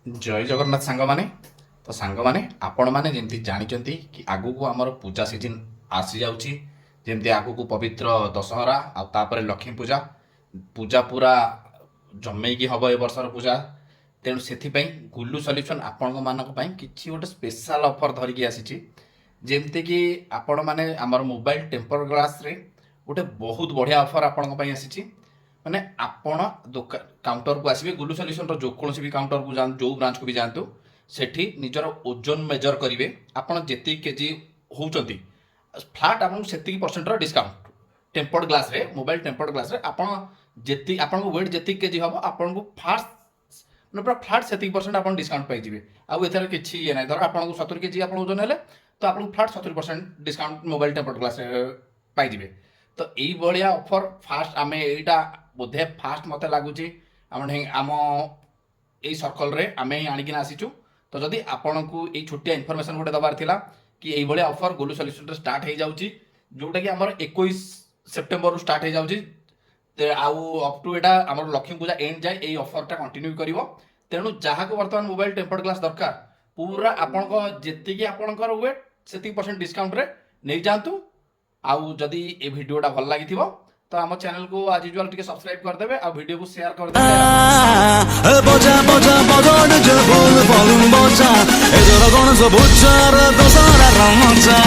जय जगन्नाथ सांग माने तो सांग माने आपण माने जेमती जानिचंती कि आगु को हमर पूजा सीजन आसी जाउची जेमती आगु को पवित्र दशहरा आ तापर लक्ष्मी पूजा पूजा पूरा जमेकी हब ए वर्षर पूजा तेणु से गुल्लू सल्यूशन आपण मानक पई किछि गोटे स्पेशल ऑफर धरिकी आसीची जेमती कि आपण माने हमर मोबाइल टेम्पर ग्लास रे गोटे बहुत बढ़िया ऑफर आपण पई आसीची माने आपण दुकान काउंटर को आसबे गुल्लू सल्यूशन जो कौन भी काउंटर को जान जो ब्रांच को भी जातु सेठी निजर ओजन मेजर करेंगे आपण जेति केजी होउचंती फ्लैट आपन सेति परसेंट डिस्काउंट टेम्पर्ड ग्लास रे मोबाइल टेम्पर्ड ग्लास रे आपण जेति आपण को वेट जेति केजी हबो आपण को फास्ट मतलब पूरा फ्लैट सेति परसेंट आपण डिस्काउंट पाई जिवे आ एथर किछि ये नै धर आपण को 70 केजी आपण ओजन हेले तो आपण flat 70% discount mobile tempered glass पाई जिवे तो एई बलिया ऑफर फास्ट आमे एटा बोधे फास्ट मते लागुची आम यही सर्कल रे आमे आणिक आसीचु तो जदि आपण को ये छोटिया इनफॉरमेशन गोटे दबार थिला कि यही भाया ऑफर गुल्लू सल्यूशन स्टार्ट हो जाउची जोटा कि आमर 21 सेप्टेम्बर रु स्टार्ट हो जाउची आउ अप टू एटा आमर लक्ष्मी पूजा एंड जाए यही ऑफरटा कंटिन्यू करिवो तेणु जहाँ को वर्तमान मोबाइल टेम्पर्ड ग्लास दरकार पूरा आपण को जेतिकी आपणकर वेट सेति परसेंट डिस्काउंट रे नै जांतु आउ जदि ए वीडियोटा भल लागिथिबो तो आम चैनल को आज यूजुअल टिके सब्सक्राइब कर देबे आ वीडियो को शेयर कर देबे बजा बजा बगड़ जो बोल बोलूं बजा ए जोर गण सब उच्चार दशहरा रमजा